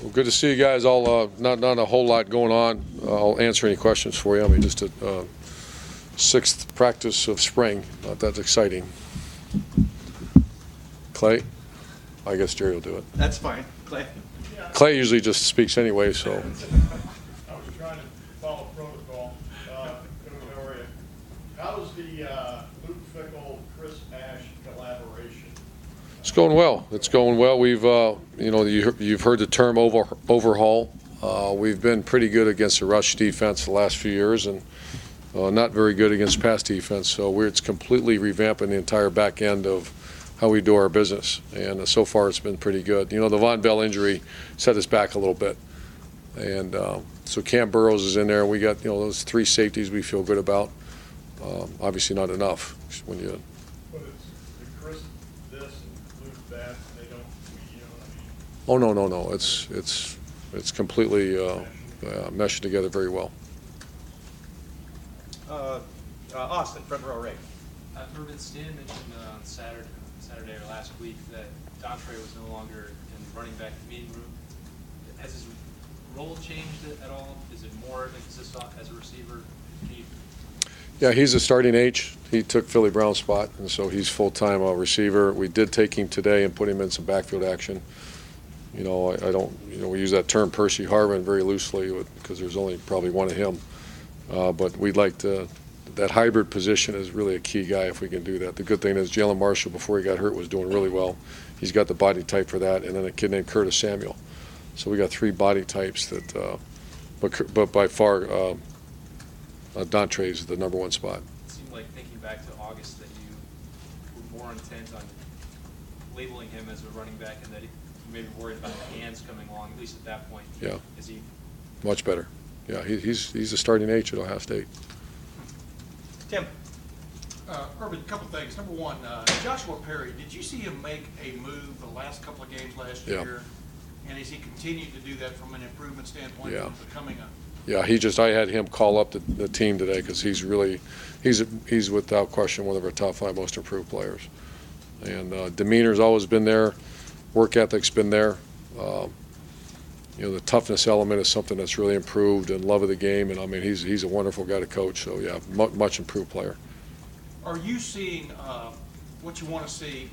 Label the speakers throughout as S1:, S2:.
S1: Well, good to see you guys. All not a whole lot going on. I'll answer any questions for you. I mean, just a sixth practice of spring. Not that exciting. Clay, I guess Jerry will do it.
S2: That's fine, Clay.
S1: Clay usually just speaks anyway, so.
S3: I was trying to follow protocol. How are you? How's the Luke Fickle, Chris Ash collaboration?
S1: It's going well. It's going well. We've, you've heard the term overhaul. We've been pretty good against the rush defense the last few years, and not very good against pass defense. So it's completely revamping the entire back end of how we do our business, and so far it's been pretty good. You know, the Von Bell injury set us back a little bit, and so Cam Burrows is in there. We got those three safeties we feel good about. Obviously not enough when you.
S3: But it's Chris this and Luke that. They don't.
S1: Oh no. It's completely meshed together very well.
S2: Austin, front row right.
S4: Urban Stan mentioned on Saturday or last week that Dontre was no longer in the running back meeting room. Has his role changed at all? Is it more emphasis as a receiver?
S1: Yeah, he's a starting H. He took Philly Brown's spot, and so he's full-time receiver. We did take him today and put him in some backfield action. I don't, we use that term Percy Harvin very loosely because there's only probably one of him. But we'd like to. That hybrid position is really a key guy if we can do that. The good thing is Jalen Marshall, before he got hurt, was doing really well. He's got the body type for that, and then a kid named Curtis Samuel. So we got three body types that, but by far, Dontre is the number one spot.
S4: It seemed like thinking back to August that you were more intent on labeling him as a running back, and that you maybe worried about the hands coming along, at least at that point.
S1: Yeah.
S4: Is he?
S1: Much better. Yeah, he's a starting H at Ohio State.
S2: Tim.
S5: Urban, a couple things. Number one, Joshua Perry, did you see him make a move the last couple of games last year? And has he continued to do that from an improvement standpoint?
S1: Yeah.
S5: Becoming a
S1: Yeah, I had him call up the team today because he's without question one of our top 5 most improved players. And demeanor's always been there, work ethic's been there. The toughness element is something that's really improved, and love of the game. And I mean, he's a wonderful guy to coach. So yeah, much improved player.
S5: Are you seeing what you want to see?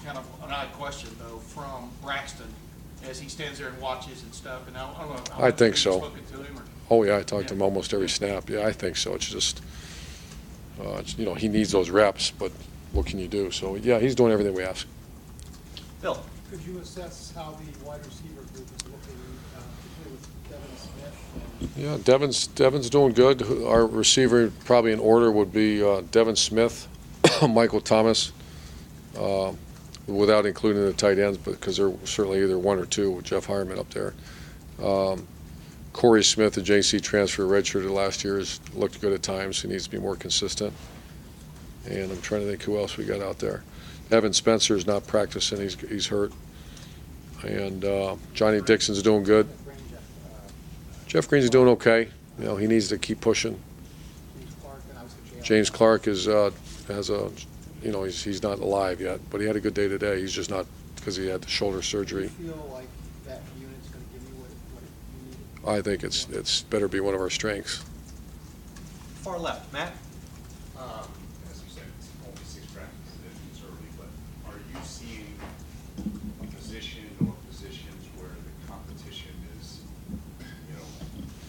S5: Kind of an odd question though, from Braxton as he stands there and watches and stuff. And I don't know.
S1: I think so.
S5: Spoken to him, or?
S1: Oh yeah, I talk to him almost every snap. Yeah, I think so. It's just he needs those reps, but what can you do? So yeah, he's doing everything we ask.
S2: Bill.
S6: Could you assess how the wide receiver group is looking, particularly with Devin Smith?
S1: Yeah, Devin's doing good. Our receiver probably in order would be Devin Smith, Michael Thomas, without including the tight ends, because they're certainly either one or two with Jeff Hireman up there. Corey Smith, the JC transfer, redshirted last year, has looked good at times. He needs to be more consistent. And I'm trying to think who else we got out there. Evan Spencer is not practicing. He's hurt. And Johnny Dixon's doing good. Jeff Green's doing okay. He needs to keep pushing. James Clark he's not alive yet, but he had a good day today. He's just not, because he had the shoulder surgery.
S6: Do you feel like that unit's going to give you what you need?
S1: I think it's better be one of our strengths.
S2: Far left, Matt.
S7: As you said, it's only 6 practices, it's early, but are you seeing a position or positions where the competition is,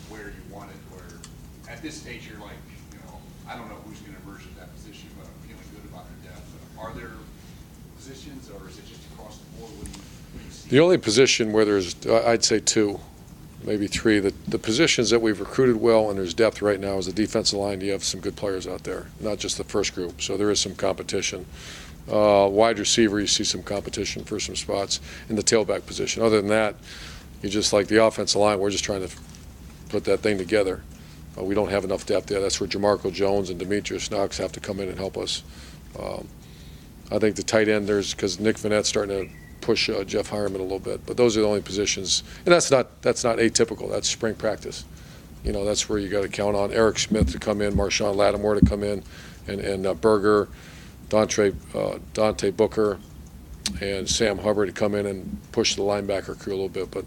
S7: where you want it, where at this stage you're like, I don't know who's going to emerge at that position, but I'm feeling good about their depth. Are there positions, or is it just across the board? What do you see?
S1: The only position where there's, I'd say 2, maybe 3. The positions that we've recruited well and there's depth right now is the defensive line. You have some good players out there, not just the first group. So there is some competition. Wide receiver, you see some competition for some spots in the tailback position. Other than that, you just like the offensive line, we're just trying to put that thing together. We don't have enough depth there. That's where Jamarco Jones and Demetrius Knox have to come in and help us. I think the tight end, because Nick Vanette's starting to push Jeff Hireman a little bit. But those are the only positions, and that's not atypical. That's spring practice. That's where you got to count on Eric Smith to come in, Marshawn Lattimore to come in, and Berger, Dante Booker, and Sam Hubbard to come in and push the linebacker crew a little bit. But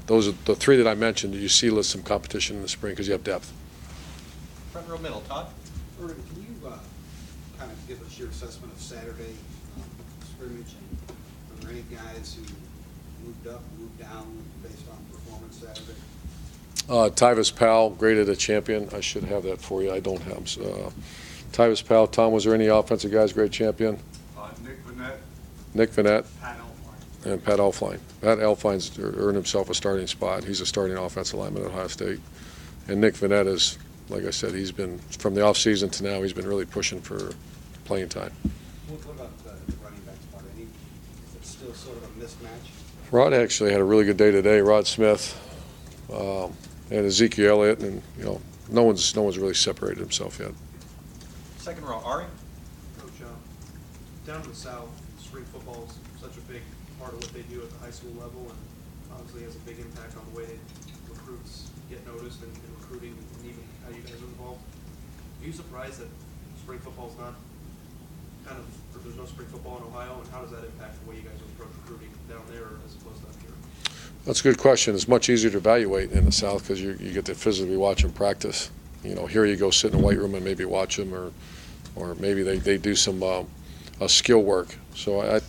S1: those are the three that I mentioned. You see some competition in the spring because you have depth.
S2: Front row middle, Todd.
S8: Irvin, can you kind of give us your assessment of Saturday scrimmage? And are there any guys who moved up, moved down based on performance Saturday?
S1: Tyvis Powell graded a champion. I should have that for you. I don't have. Tyvis Powell. Tom, was there any offensive guys grade champion? Nick Vanette.
S6: Pat Elfline.
S1: And Pat Elfline. Pat Elfline's earned himself a starting spot. He's a starting offensive lineman at Ohio State. And Nick Vanette is, like I said, he's been, from the offseason to now, he's been really pushing for playing time.
S8: What about the running back spot? Is it still sort of a mismatch?
S1: Rod actually had a really good day today. Rod Smith and Ezekiel Elliott, and no one's really separated himself yet.
S2: Second row, Ari.
S9: Coach, down to the south, spring football is such a big part of what they do at the high school level, and obviously has a big impact on the way recruits get noticed and recruiting, and even how you guys are involved. Are you surprised that spring football's not or there's no spring football in Ohio, and how does that impact the way you guys approach recruiting down there as opposed to up here?
S1: That's a good question. It's much easier to evaluate in the South because you get to physically watch them practice. Here you go sit in a weight room and maybe watch them, or maybe they do some skill work. So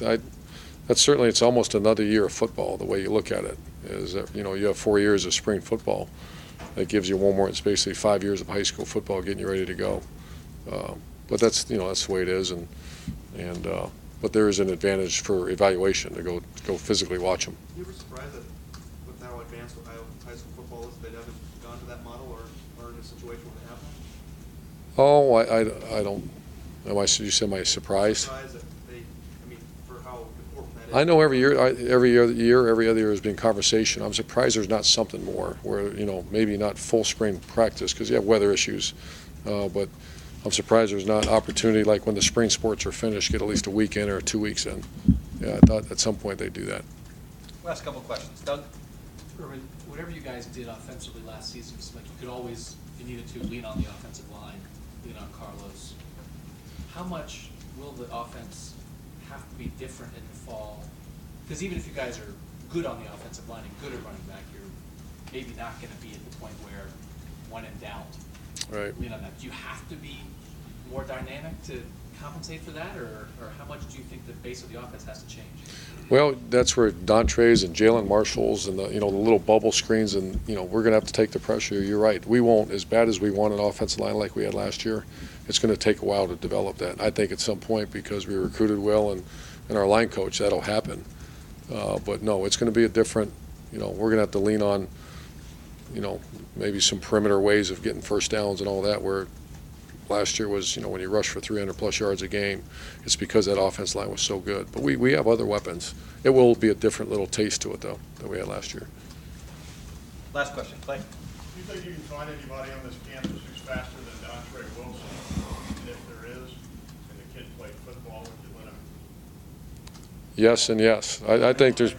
S1: that's certainly, it's almost another year of football the way you look at it. Is that you have 4 years of spring football. That gives you one more. It's basically 5 years of high school football getting you ready to go. But that's that's the way it is, but there is an advantage for evaluation to go physically watch them.
S9: You ever surprised that with how advanced Ohio high school football is, they haven't gone to that model or in a situation where they have that?
S1: Oh, I don't. You said my surprise?
S9: Surprised that for how important that is.
S1: I know every other year has been conversation. I'm surprised there's not something more where maybe not full spring practice because you have weather issues, but I'm surprised there's not opportunity like when the spring sports are finished, get at least a week in or 2 weeks in. Yeah, I thought at some point they'd do that.
S2: Last couple questions. Doug?
S4: Irvin, whatever you guys did offensively last season, it's like you could always, if you needed to, lean on the offensive line, lean on Carlos. How much will the offense have to be different in the fall? Because even if you guys are good on the offensive line and good at running back, you're maybe not going to be at the point where when in doubt,
S1: Right.
S4: lean on that. Do you have to be more dynamic to compensate for that, or how much do you think the base of the offense has to change?
S1: Well, that's where Dontre's and Jalen Marshall's and the little bubble screens, and we're going to have to take the pressure. You're right. We won't, as bad as we want an offensive line like we had last year. It's going to take a while to develop that. I think at some point, because we recruited well and our line coach, that'll happen. But no, it's going to be a different. We're going to have to lean on, maybe some perimeter ways of getting first downs and all that. Where last year was, when you rush for 300+ yards a game, it's because that offense line was so good. But we have other weapons. It will be a different little taste to it, though, than we had last year.
S2: Last question, Clay.
S3: Do you think you can find anybody on this campus who's faster than Dontre Wilson? And if there is, and the kid played football, would you let him?
S1: Yes and yes. I think there's.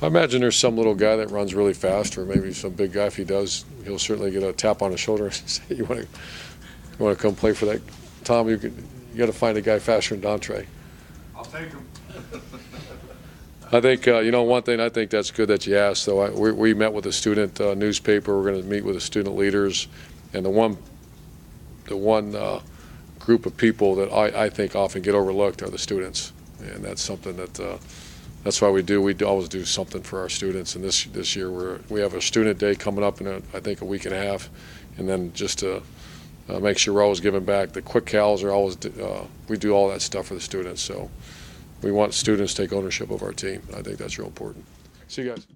S1: I imagine there's some little guy that runs really fast, or maybe some big guy. If he does, he'll certainly get a tap on the shoulder and say, "You want to come play for that, Tom? You got to find a guy faster than Dontre."
S3: I'll take him.
S1: I think one thing. I think that's good that you asked. Though we met with a student newspaper. We're going to meet with the student leaders, and the one group of people that I think often get overlooked are the students, and that's something that. That's why we always do something for our students. And this year we have a student day coming up in I think a week and a half, and then just to make sure we're always giving back. The quick cows are always we do all that stuff for the students. So we want students to take ownership of our team. I think that's real important. See you guys.